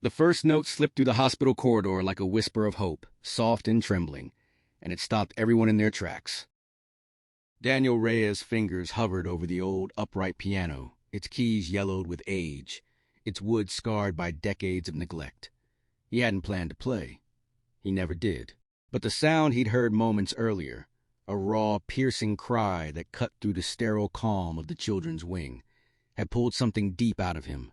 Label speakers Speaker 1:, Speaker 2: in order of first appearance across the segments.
Speaker 1: The first note slipped through the hospital corridor like a whisper of hope, soft and trembling, and it stopped everyone in their tracks. Daniel Reyes' fingers hovered over the old, upright piano, its keys yellowed with age, its wood scarred by decades of neglect. He hadn't planned to play. He never did. But the sound he'd heard moments earlier, a raw, piercing cry that cut through the sterile calm of the children's wing, had pulled something deep out of him,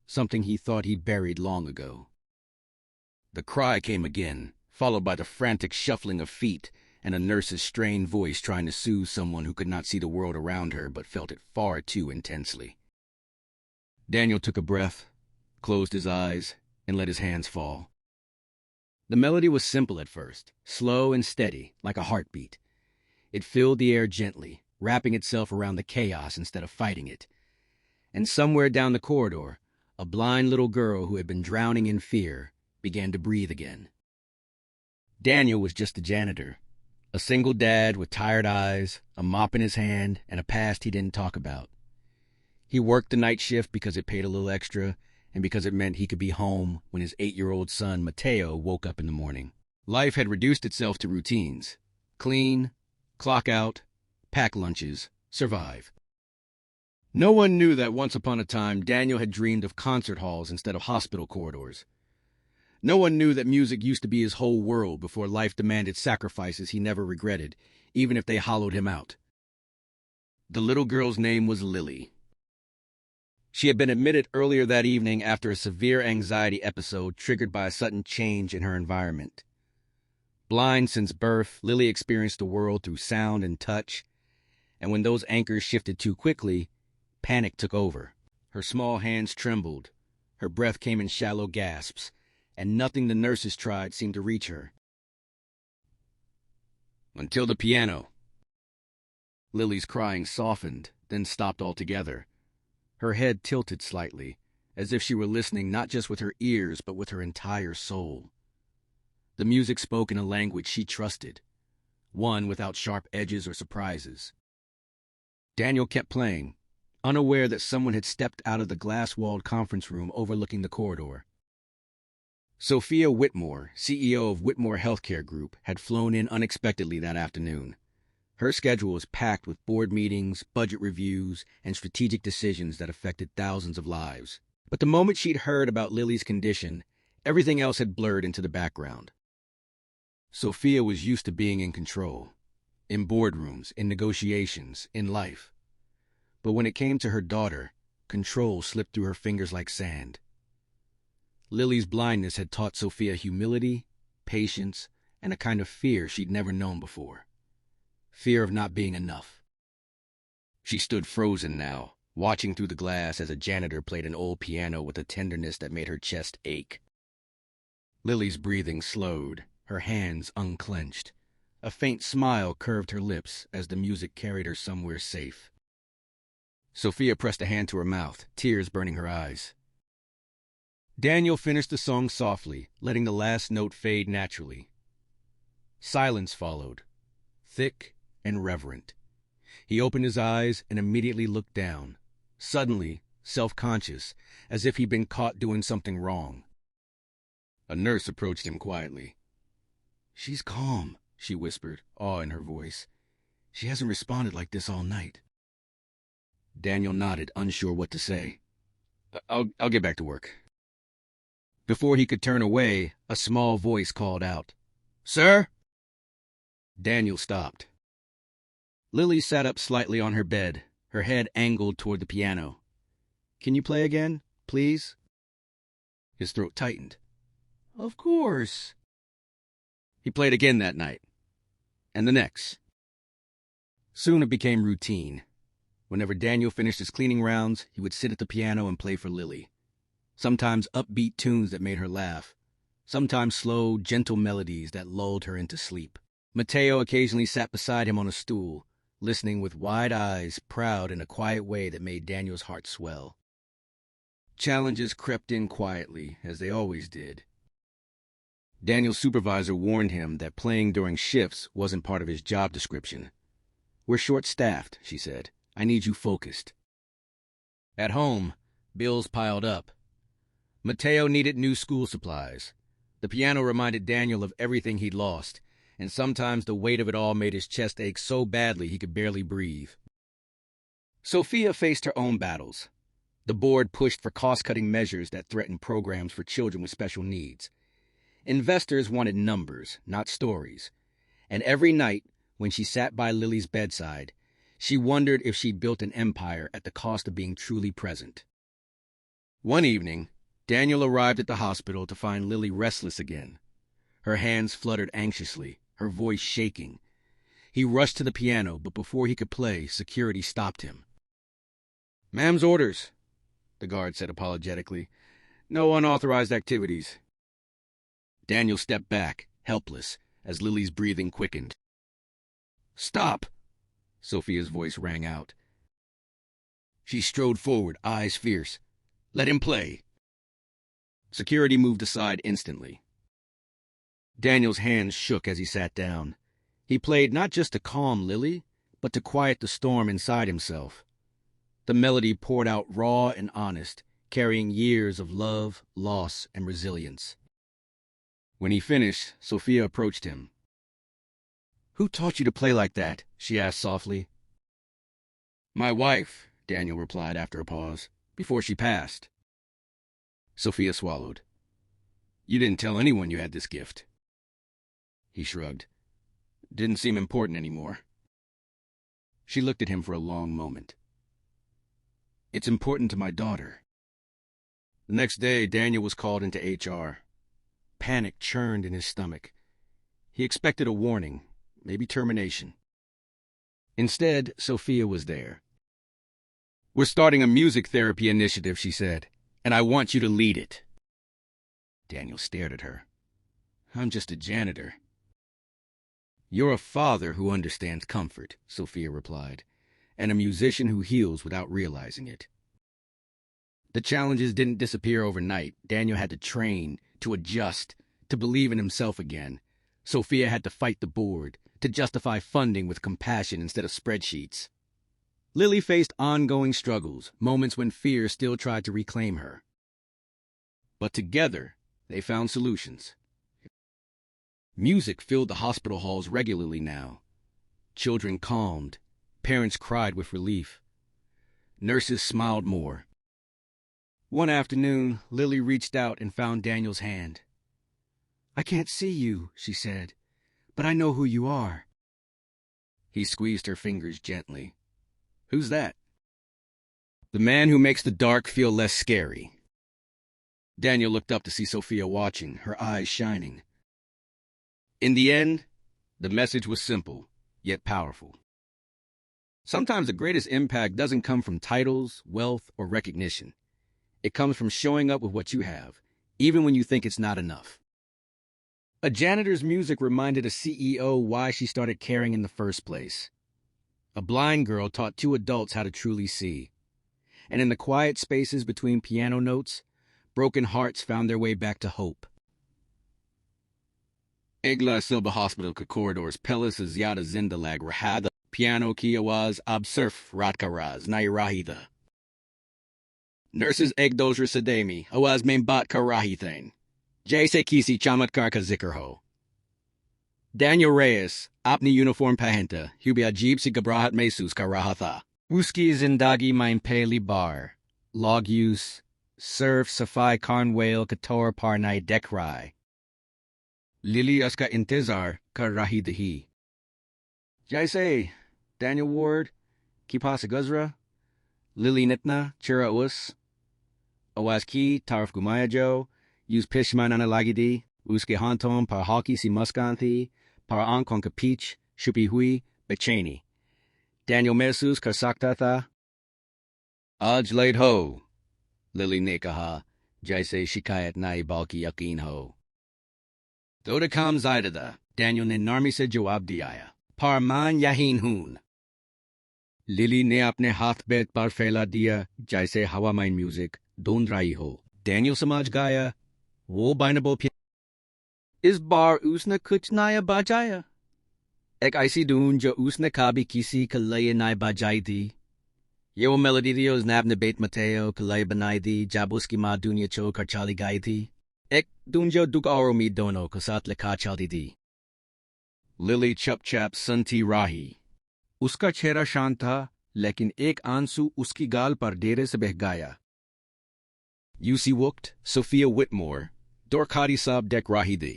Speaker 1: something he thought he'd buried long ago. The cry came again, followed by the frantic shuffling of feet and a nurse's strained voice trying to soothe someone who could not see the world around her but felt it far too intensely. Daniel took a breath, closed his eyes, and let his hands fall. The melody was simple at first, slow and steady, like a heartbeat. It filled the air gently, wrapping itself around the chaos instead of fighting it. And somewhere down the corridor, a blind little girl who had been drowning in fear began to breathe again. Daniel was just a janitor, a single dad with tired eyes, a mop in his hand, and a past he didn't talk about. He worked the night shift because it paid a little extra, and because it meant he could be home when his 8-year-old son, Mateo, woke up in the morning. Life had reduced itself to routines. Clean, clock out, pack lunches, survive. No one knew that once upon a time Daniel had dreamed of concert halls instead of hospital corridors. No one knew that music used to be his whole world before life demanded sacrifices he never regretted, even if they hollowed him out. The little girl's name was Lily. She had been admitted earlier that evening after a severe anxiety episode triggered by a sudden change in her environment. Blind since birth, Lily experienced the world through sound and touch, and when those anchors shifted too quickly, panic took over. Her small hands trembled, her breath came in shallow gasps, and nothing the nurses tried seemed to reach her. Until the piano. Lily's crying softened, then stopped altogether. Her head tilted slightly, as if she were listening not just with her ears but with her entire soul. The music spoke in a language she trusted, one without sharp edges or surprises. Daniel kept playing, unaware that someone had stepped out of the glass-walled conference room overlooking the corridor. Sophia Whitmore, CEO of Whitmore Healthcare Group, had flown in unexpectedly that afternoon. Her schedule was packed with board meetings, budget reviews, and strategic decisions that affected thousands of lives. But the moment she'd heard about Lily's condition, everything else had blurred into the background. Sophia was used to being in control, in boardrooms, in negotiations, in life. But when it came to her daughter, control slipped through her fingers like sand. Lily's blindness had taught Sophia humility, patience, and a kind of fear she'd never known before. Fear of not being enough. She stood frozen now, watching through the glass as a janitor played an old piano with a tenderness that made her chest ache. Lily's breathing slowed, her hands unclenched. A faint smile curved her lips as the music carried her somewhere safe. Sophia pressed a hand to her mouth, tears burning her eyes. Daniel finished the song softly, letting the last note fade naturally. Silence followed, thick and reverent. He opened his eyes and immediately looked down, suddenly self-conscious, as if he'd been caught doing something wrong. A nurse approached him quietly. "She's calm," she whispered, awe in her voice. "She hasn't responded like this all night." Daniel nodded, unsure what to say. I'll get back to work." Before he could turn away, a small voice called out, "Sir?" Daniel stopped. Lily sat up slightly on her bed, her head angled toward the piano. "Can you play again, please?" His throat tightened. "Of course." He played again that night, and the next. Soon it became routine. Whenever Daniel finished his cleaning rounds, he would sit at the piano and play for Lily. Sometimes upbeat tunes that made her laugh, sometimes slow, gentle melodies that lulled her into sleep. Mateo occasionally sat beside him on a stool, listening with wide eyes, proud in a quiet way that made Daniel's heart swell. Challenges crept in quietly, as they always did. Daniel's supervisor warned him that playing during shifts wasn't part of his job description. "We're short-staffed," she said. "I need you focused." At home, bills piled up. Mateo needed new school supplies. The piano reminded Daniel of everything he'd lost, and sometimes the weight of it all made his chest ache so badly he could barely breathe. Sophia faced her own battles. The board pushed for cost-cutting measures that threatened programs for children with special needs. Investors wanted numbers, not stories. And every night, when she sat by Lily's bedside, she wondered if she'd built an empire at the cost of being truly present. One evening, Daniel arrived at the hospital to find Lily restless again. Her hands fluttered anxiously, her voice shaking. He rushed to the piano, but before he could play, security stopped him. "Ma'am's orders," the guard said apologetically. "No unauthorized activities." Daniel stepped back, helpless, as Lily's breathing quickened. "Stop!" Sophia's voice rang out. She strode forward, eyes fierce. "Let him play." Security moved aside instantly. Daniel's hands shook as he sat down. He played not just to calm Lily, but to quiet the storm inside himself. The melody poured out raw and honest, carrying years of love, loss, and resilience. When he finished, Sophia approached him. "Who taught you to play like that?" she asked softly. "My wife," Daniel replied after a pause, "before she passed." Sophia swallowed. "You didn't tell anyone you had this gift." He shrugged. "Didn't seem important anymore." She looked at him for a long moment. "It's important to my daughter." The next day, Daniel was called into HR. Panic churned in his stomach. He expected a warning, maybe termination. Instead, Sophia was there. "We're starting a music therapy initiative," she said, "and I want you to lead it." Daniel stared at her. "I'm just a janitor." "You're a father who understands comfort," Sophia replied, "and a musician who heals without realizing it." The challenges didn't disappear overnight. Daniel had to train, to adjust, to believe in himself again. Sophia had to fight the board, to justify funding with compassion instead of spreadsheets. Lily faced ongoing struggles, moments when fear still tried to reclaim her. But together, they found solutions. Music filled the hospital halls regularly now. Children calmed. Parents cried with relief. Nurses smiled more. One afternoon, Lily reached out and found Daniel's hand. "I can't see you," she said, "but I know who you are." He squeezed her fingers gently. "Who's that?" "The man who makes the dark feel less scary." Daniel looked up to see Sophia watching, her eyes shining. In the end, the message was simple, yet powerful. Sometimes the greatest impact doesn't come from titles, wealth, or recognition. It comes from showing up with what you have, even when you think it's not enough. A janitor's music reminded a CEO why she started caring in the first place. A blind girl taught two adults how to truly see. And in the quiet spaces between piano notes, broken hearts found their way back to hope. Igla Silba Hospital ka corridors pelas zyada zindalag rahada piano ki awaz absurf ratkaraz nairahida. Nurses egdozra sademi awaz membat karahithain. Jaise kisi chamatkar ka zikerho. Daniel Reyes, apni uniform pahenta, hubi ajib si gabrahat mesus karahatha. Uski zindagi main peli bar. Log use, serve safai karnwale kator parnai dekrai. Lili aska intizar karahidahi. Jaise, Daniel Ward, kipasa guzra, Lili nitna, chira us. Awazki, tarf gumayajo, use pishman analagidi, uske hantom par haki si muskanthi, par ankon kapich, shupihui, becheni. Daniel Mesus karsaktatha. Aj laid ho, Lili nekaha, jaise shikayat nai balki yakin ho. Doda kam zaidada, Daniel ne narmi se jawab diaya. Par man yahin hun. Lili ne apne hath bet par fela dia, jaise hawa main music, don rai ho. Daniel samaj gaya, wo binable pi. Is bar usna kuch naya bajaya? Ek aisi dun jo usna kabi kisi kalaya nai bajai di. ये वो melody थी उसने अपने बेट Mateo कलाई बनाई थी जब उसकी माँ दुनिया छोड़कर चली गई थी एक दूंजो दुख और उम्मीद दोनों को साथ लिखा चलती थी लिली चुपचाप सुनती रही उसका चेहरा शांत था लेकिन एक आंसू उसकी गाल पर देर से बह गया यूसी वक्त सोफिया विटमोर दोरखारी साहब देख रही थी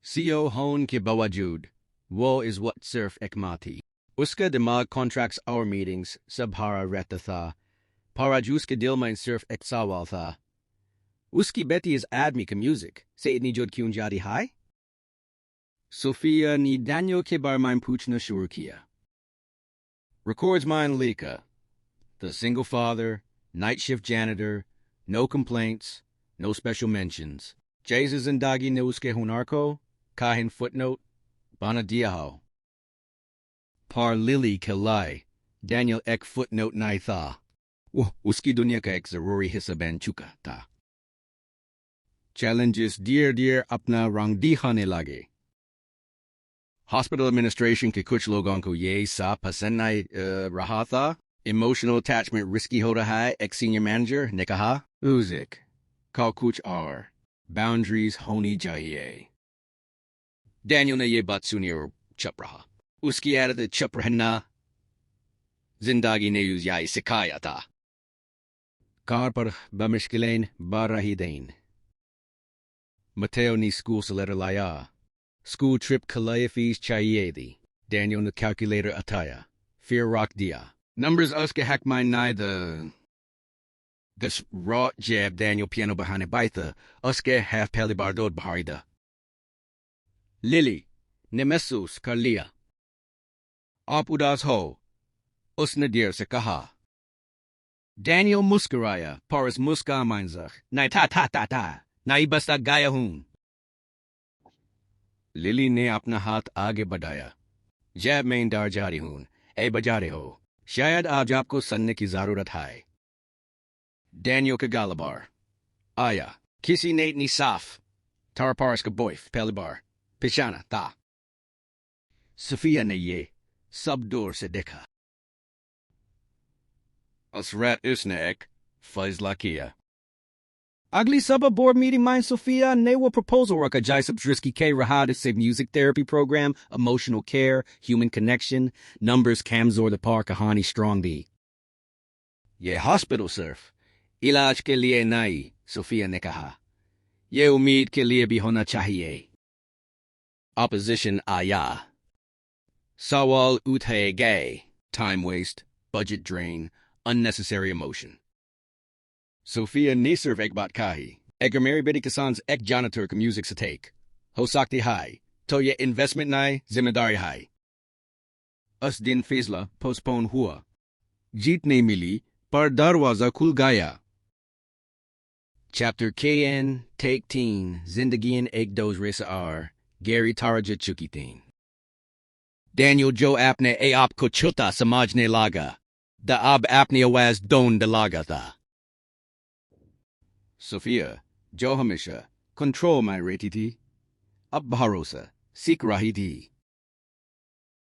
Speaker 1: सीओ होन के बावजूद वो इस वक्त सिर्फ एक माँ थी उसका दिमाग कॉन्ट्रैक्ट्स और मीटिंग्स सब भरा रहता था पाराजूस के दिल में सिर्फ एक सवाल था उसकी बेटी इस आदमी की म्यूजिक से इतनी जुड़ क्यों जा रही है सोफिया ने डैनियल के बारे में पूछना शुरू किया Records mine Lika. The single father, night shift janitor, no complaints, no special mentions. Jesus and Dagi Neuske Hunarko, Kahin footnote, Banadiaho. Par Lily Kalai, Daniel Ek footnote Naitha. Uski dunya ka ek zaruri hissa ben chuka ta. Challenges dear apna rang di khane lage. Hospital administration ke kuch logon ko ye sa pasand nahi raha tha. Emotional attachment risky ho raha hai. Ex-senior manager ne kaha. Uzik. Kal kuch aur. Boundaries honi chahiye. Daniel ne ye baat suni aur chup raha. Uski aadat chup rehna. Zindagi ne us yahi sikhaya tha. Car par bamishkilain bar rahi dain. Mateo ni school se letter laya. School trip kalaya fees chahiye thi. Daniel ne calculator ataya. Fear rock dia. Numbers uske hack mine nai the this raw jab Daniel piano bahane baitha uske half peli bardod baharida. Lily nemesus kalia. Aap udas ho. Usne dir se kaha. Daniel muskaraya paris muska mainzach. Nai ta. Nai basta gaya hun. Lily ने अपना हाथ आगे बढ़ाया जैब में इंदार जारी हूं ए बजा रहे हो शायद आज आपको सुनने की जरूरत है डैनियल के गालबार आया किसी ने इतनी साफ तारा पारस का बॉयफ पहली बार पिछाना था सफिया ने ये सब दूर से देखा उस रात उसने एक फैसला किया अगली सभा board meeting में Sophia ने वो proposal रखा जाए subdrisky के रहा से music therapy program, emotional care, human connection, numbers Kamzor the park कहानी strong दी. ये hospital सिर्फ इलाज के लिए नहीं, Sophia ने कहा. ये उम्मीद के लिए भी होना चाहिए. Opposition आया. सवाल उठाए गए. Time waste, budget drain, unnecessary emotion. Sophia ne sirf ek baat kahi. Agar meri beti kisan's ek janitor ka music sa take. Ho sakti hai. To ye investment nai zimmedari hai. Us din fizla postpone hua. Jeet ne mili par darwaza khul gaya. Chapter KN Take Teen Zindagian Ek Doz Risa R Gary Taraja Chukitin Daniel Joe apne e aap ko chuta samajne laga. Da ab apne awaz don de laga tha. Sophia, जो हमेशा control में रहती थी, अब भरोसा सीख रही थी।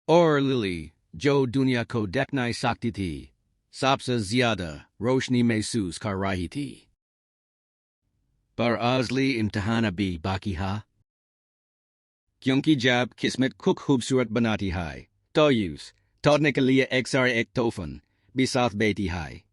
Speaker 1: और लिली, जो दुनिया को देखना सकती थी, सबसे ज्यादा रोशनी महसूस कर रही थी। पर असली इम्तिहान अभी बाकी है। क्योंकि जब किस्मत को खूबसूरत बनाती है, तो यूज तोड़ने के लिए एक सारे एक तोफन भी साथ बैठी है।